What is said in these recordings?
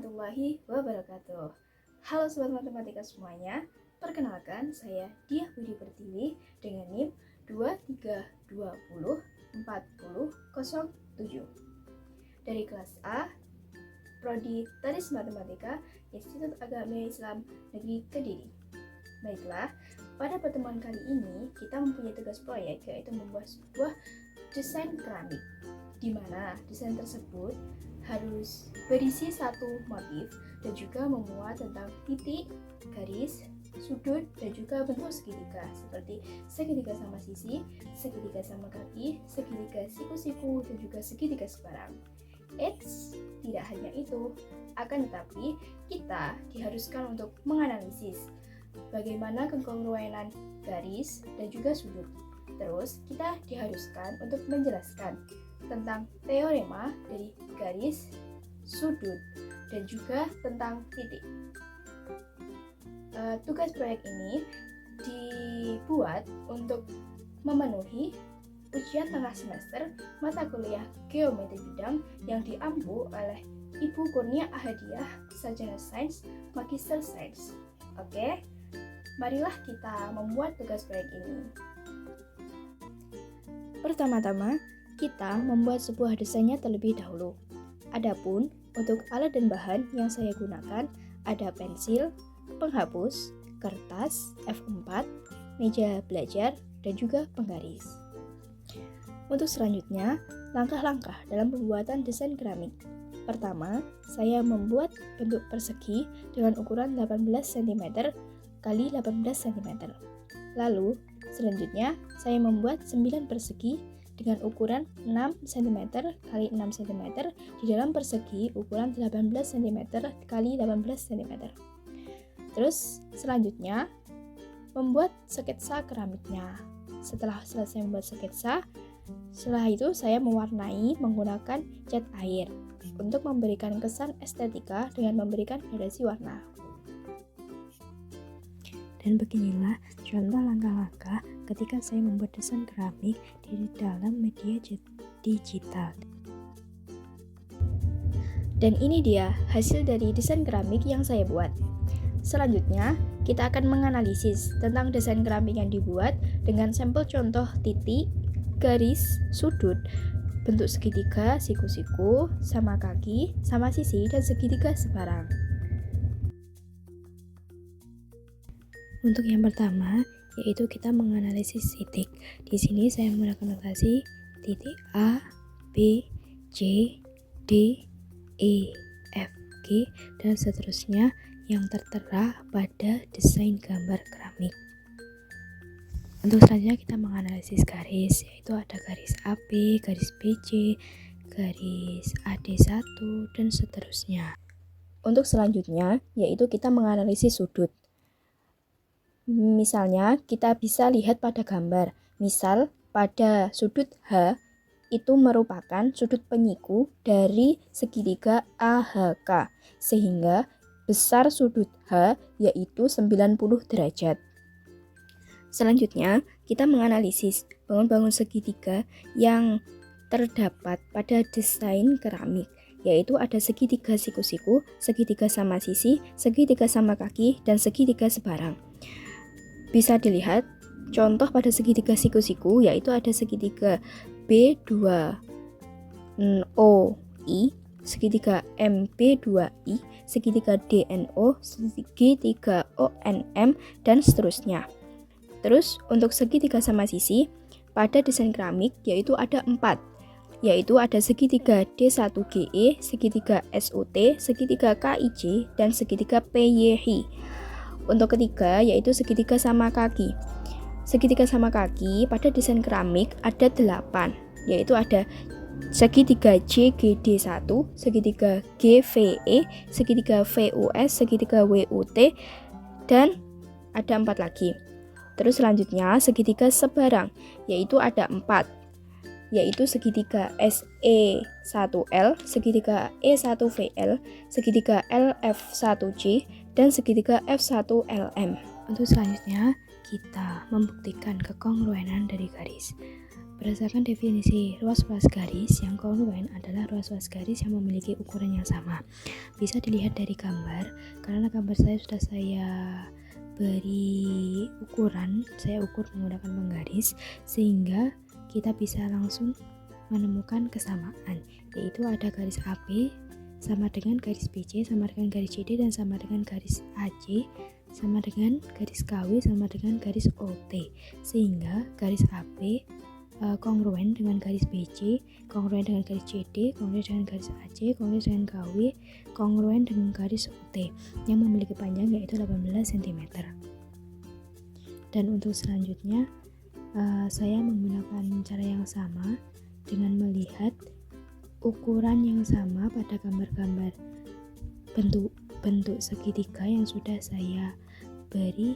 warahmatullahi wabarakatuh. Halo Sobat Matematika semuanya, perkenalkan saya Diah Budi Pertiwi dengan NIM 23204007 dari kelas A, Prodi Teknik Matematika, Institut Agama Islam Negeri Kediri. Baiklah, pada pertemuan kali ini kita mempunyai tugas proyek yaitu membuat sebuah desain keramik, di mana desain tersebut harus berisi satu motif dan juga memuat tentang titik, garis, sudut, dan juga bentuk segitiga seperti segitiga sama sisi, segitiga sama kaki, segitiga siku-siku, dan juga segitiga sebarang. Eits, tidak hanya itu, akan tetapi kita diharuskan untuk menganalisis bagaimana kekongruenan garis dan juga sudut. Terus kita diharuskan untuk menjelaskan tentang teorema dari garis, sudut, dan juga tentang titik. Tugas proyek ini dibuat untuk memenuhi ujian tengah semester mata kuliah geometri bidang yang diampu oleh Ibu Kurnia Ahadiah, Sarjana Sains, Magister Sains. Oke, marilah kita membuat tugas proyek ini. Pertama-tama, kita membuat sebuah desainnya terlebih dahulu. Adapun untuk alat dan bahan yang saya gunakan ada pensil, penghapus, kertas, F4, meja belajar, dan juga penggaris. Untuk selanjutnya, langkah-langkah dalam pembuatan desain keramik. Pertama, saya membuat bentuk persegi dengan ukuran 18 cm x 18 cm. Lalu, selanjutnya saya membuat 9 persegi dengan ukuran 6 cm x 6 cm di dalam persegi ukuran 18 cm x 18 cm. Terus selanjutnya membuat sketsa keramiknya. Setelah selesai membuat sketsa, setelah itu saya mewarnai menggunakan cat air untuk memberikan kesan estetika dengan memberikan gradasi warna. Dan beginilah contoh langkah-langkah ketika saya membuat desain keramik di dalam media digital. Dan ini dia hasil dari desain keramik yang saya buat. Selanjutnya, kita akan menganalisis tentang desain keramik yang dibuat dengan sampel contoh titik, garis, sudut, bentuk segitiga, siku-siku, sama kaki, sama sisi, dan segitiga sebarang. Untuk yang pertama, yaitu kita menganalisis titik. Di sini saya menggunakan notasi titik A, B, C, D, E, F, G, dan seterusnya yang tertera pada desain gambar keramik. Untuk selanjutnya kita menganalisis garis, yaitu ada garis AB, garis BC, garis AD1, dan seterusnya. Untuk selanjutnya, yaitu kita menganalisis sudut. Misalnya, kita bisa lihat pada gambar. Misal, pada sudut H, itu merupakan sudut penyiku dari segitiga AHK, sehingga besar sudut H yaitu 90 derajat. Selanjutnya, kita menganalisis bangun-bangun segitiga yang terdapat pada desain keramik, yaitu ada segitiga siku-siku, segitiga sama sisi, segitiga sama kaki, dan segitiga sebarang. Bisa dilihat contoh pada segitiga siku-siku, yaitu ada segitiga B2OI, segitiga MP2I, segitiga DNO, segitiga ONM, dan seterusnya. Terus untuk segitiga sama sisi pada desain keramik yaitu ada 4, yaitu ada segitiga D1GE, segitiga SUT, segitiga KIJ, dan segitiga PYH. Untuk ketiga yaitu segitiga sama kaki. Segitiga sama kaki pada desain keramik ada 8, yaitu ada segitiga JGD1, segitiga GVE, segitiga VUS, segitiga WUT, dan ada 4 lagi. Terus selanjutnya segitiga sebarang, yaitu ada 4, yaitu segitiga SE1L, segitiga E1VL, segitiga LF1J, dan segitiga F1LM. Untuk selanjutnya, kita membuktikan kekongruenan dari garis. Berdasarkan definisi ruas-ruas garis, yang kongruen adalah ruas-ruas garis yang memiliki ukuran yang sama. Bisa dilihat dari gambar, karena gambar saya sudah saya beri ukuran, saya ukur menggunakan penggaris, sehingga kita bisa langsung menemukan kesamaan, yaitu ada garis AB sama dengan garis BC, sama dengan garis CD, dan sama dengan garis AC, sama dengan garis KW, sama dengan garis OT, sehingga garis AB kongruen dengan garis BC, kongruen dengan garis CD, kongruen dengan garis AC, kongruen dengan KW, kongruen dengan garis OT yang memiliki panjang yaitu 18 cm. Dan untuk selanjutnya saya menggunakan cara yang sama dengan melihat ukuran yang sama pada gambar-gambar bentuk segitiga yang sudah saya beri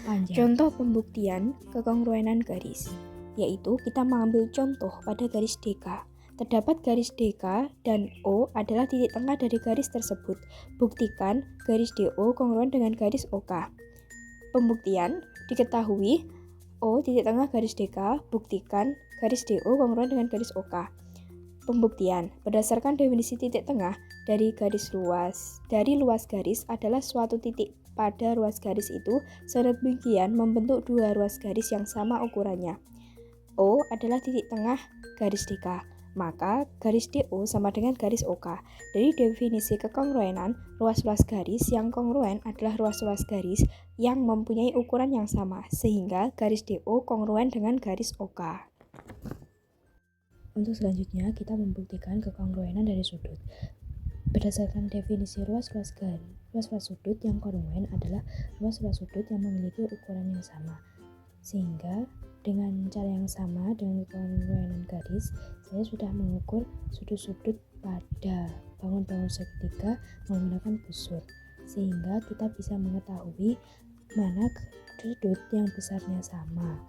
panjang. Contoh pembuktian kekongruenan garis, yaitu kita mengambil contoh pada garis DK. Terdapat garis DK dan O adalah titik tengah dari garis tersebut. Buktikan garis DO kongruen dengan garis OK. Pembuktian diketahui O titik tengah garis DK, buktikan garis DO kongruen dengan garis OK. Pembuktian berdasarkan definisi titik tengah dari luas garis adalah suatu titik pada ruas garis itu, sedemikian membentuk dua ruas garis yang sama ukurannya. O adalah titik tengah garis DK, maka garis DO sama dengan garis OK. Dari definisi kekongruenan, ruas-ruas garis yang kongruen adalah ruas-ruas garis yang mempunyai ukuran yang sama, sehingga garis DO kongruen dengan garis OK. Untuk selanjutnya, kita membuktikan kekongruenan dari sudut. Berdasarkan definisi ruas-ruas sudut yang kongruen adalah ruas-ruas sudut yang memiliki ukuran yang sama. Sehingga dengan cara yang sama dengan kekongruenan garis, saya sudah mengukur sudut-sudut pada bangun-bangun segitiga menggunakan busur. Sehingga kita bisa mengetahui mana sudut yang besarnya sama.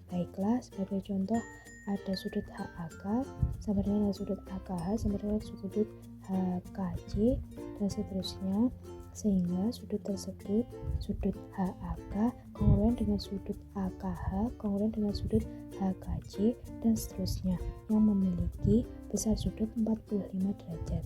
Baiklah, sebagai contoh ada sudut HAK sama dengan sudut AKH sama dengan sudut HKC dan seterusnya, sehingga sudut tersebut, sudut HAK kongruen dengan sudut AKH kongruen dengan sudut HKC dan seterusnya, yang memiliki besar sudut 45 derajat.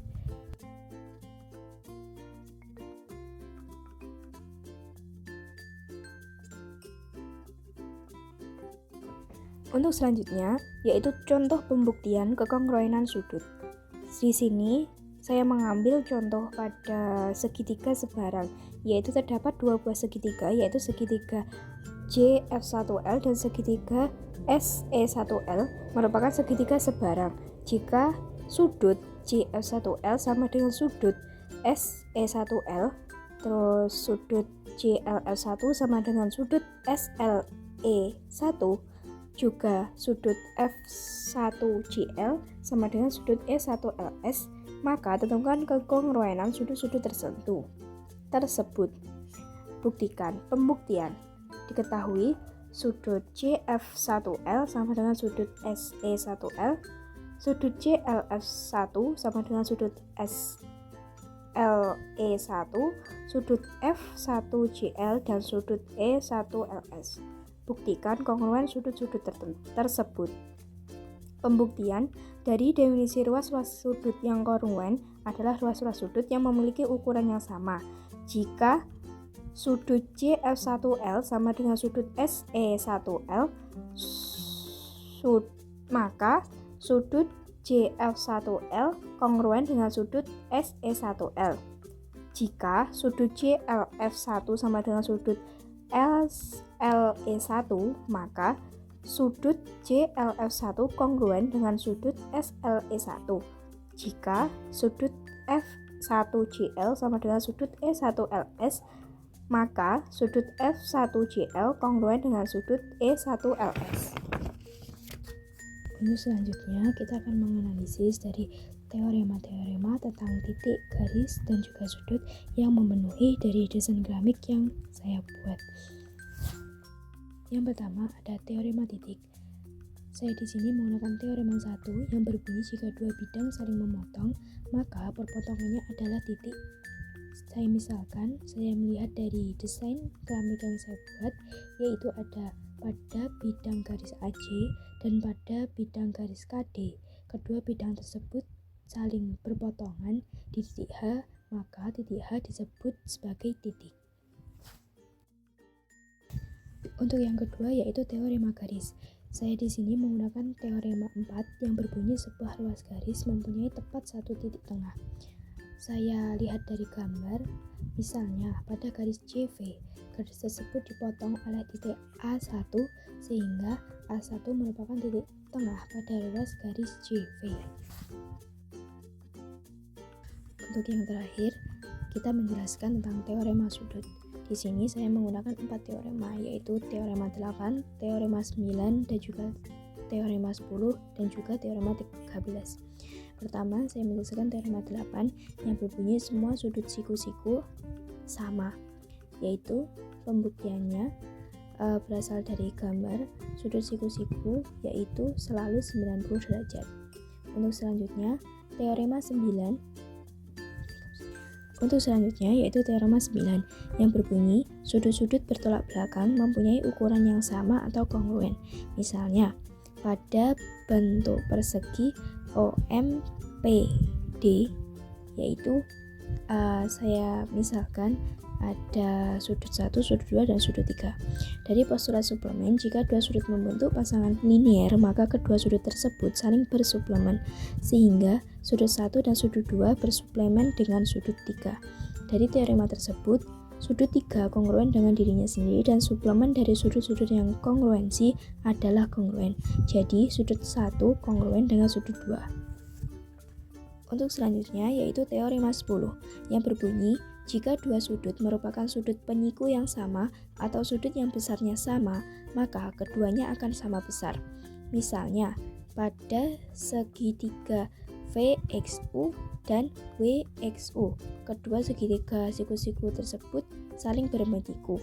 Untuk selanjutnya, yaitu contoh pembuktian kekongruenan sudut. Di sini, saya mengambil contoh pada segitiga sebarang, yaitu terdapat dua buah segitiga, yaitu segitiga JF1L dan segitiga SE1L merupakan segitiga sebarang. Jika sudut JF1L sama dengan sudut SE1L, terus sudut JLF1 sama dengan sudut SLE1, juga sudut F1GL sama dengan sudut E1LS, maka tentukan kekongruenan sudut-sudut tersebut. Buktikan. Pembuktian diketahui sudut JF1L sama dengan sudut SE1L, sudut JLF1 sama dengan sudut SLE1, sudut F1GL dan sudut E1LS. Buktikan kongruen sudut-sudut tersebut. Pembuktian dari definisi ruas-ruas sudut yang kongruen adalah ruas-ruas sudut yang memiliki ukuran yang sama. Jika sudut JF1L sama dengan sudut SE1L, maka sudut JF1L kongruen dengan sudut SE1L. Jika sudut JLF1 sama dengan sudut SLE1, maka sudut JLF1 kongruen dengan sudut SLE1. Jika sudut F1GL sama dengan sudut E1LS, maka sudut F1GL kongruen dengan sudut E1LS. Untuk selanjutnya, kita akan menganalisis dari teorema-teorema tentang titik, garis, dan juga sudut yang memenuhi dari desain keramik yang saya buat. Yang pertama ada teorema titik. Saya di sini menggunakan teorema 1 yang berbunyi jika dua bidang saling memotong, maka perpotongannya adalah titik. Saya melihat dari desain keramik yang saya buat, yaitu ada pada bidang garis AC dan pada bidang garis KD. Kedua bidang tersebut saling berpotongan di titik H, maka titik H disebut sebagai titik. Untuk yang kedua yaitu teorema garis. Saya di sini menggunakan teorema 4 yang berbunyi sebuah ruas garis mempunyai tepat satu titik tengah. Saya lihat dari gambar, misalnya pada garis CV, garis tersebut dipotong oleh titik A1 sehingga A1 merupakan titik tengah pada ruas garis CV. Untuk yang terakhir, kita menjelaskan tentang teorema sudut. Di sini saya menggunakan 4 teorema, yaitu teorema 8, teorema 9, dan juga teorema 10, dan juga teorema 13. Pertama, saya menjelaskan teorema 8 yang berbunyi semua sudut siku-siku sama, yaitu pembuktiannya berasal dari gambar sudut siku-siku yaitu selalu 90 derajat. Untuk selanjutnya yaitu teorema 9 yang berbunyi sudut-sudut bertolak belakang mempunyai ukuran yang sama atau kongruen. Misalnya, pada bentuk persegi OMPD yaitu saya misalkan ada sudut 1, sudut 2, dan sudut 3. Dari postulat suplemen, jika dua sudut membentuk pasangan linier, maka kedua sudut tersebut saling bersuplemen, sehingga sudut 1 dan sudut 2 bersuplemen dengan sudut 3. Dari teorema tersebut, sudut 3 kongruen dengan dirinya sendiri dan suplemen dari sudut-sudut yang kongruensi adalah kongruen. Jadi, sudut 1 kongruen dengan sudut 2. Untuk selanjutnya yaitu teorema 10 yang berbunyi jika dua sudut merupakan sudut penyiku yang sama atau sudut yang besarnya sama, maka keduanya akan sama besar. Misalnya, pada segitiga VXU dan WXU, kedua segitiga siku-siku tersebut saling bermetiku.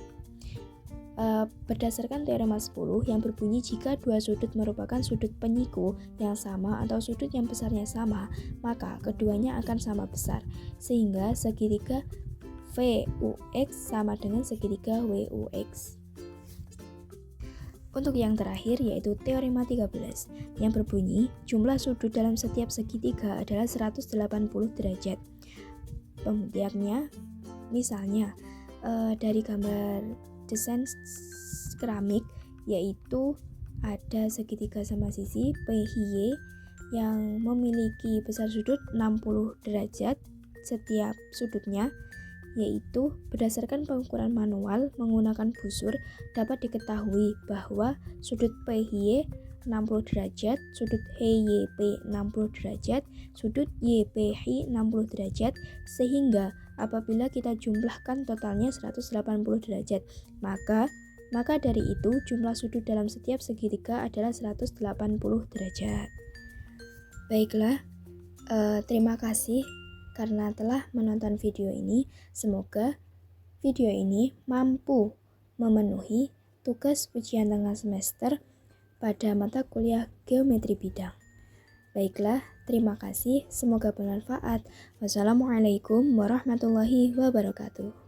Berdasarkan teorema 10 yang berbunyi jika dua sudut merupakan sudut penyiku yang sama atau sudut yang besarnya sama, maka keduanya akan sama besar, sehingga segitiga VUX sama dengan segitiga WUX. Untuk yang terakhir yaitu teorema 13 yang berbunyi jumlah sudut dalam setiap segitiga adalah 180 derajat. Pembuktiannya misalnya dari gambar desain keramik yaitu ada segitiga sama sisi PHY yang memiliki besar sudut 60 derajat setiap sudutnya, yaitu berdasarkan pengukuran manual menggunakan busur dapat diketahui bahwa sudut PHY 60 derajat, sudut HYP 60 derajat, sudut YPH 60 derajat, sehingga apabila kita jumlahkan totalnya 180 derajat, maka dari itu jumlah sudut dalam setiap segitiga adalah 180 derajat. Baiklah, terima kasih karena telah menonton video ini. Semoga video ini mampu memenuhi tugas ujian tengah semester pada mata kuliah geometri bidang. Baiklah, terima kasih. Semoga bermanfaat. Wassalamualaikum warahmatullahi wabarakatuh.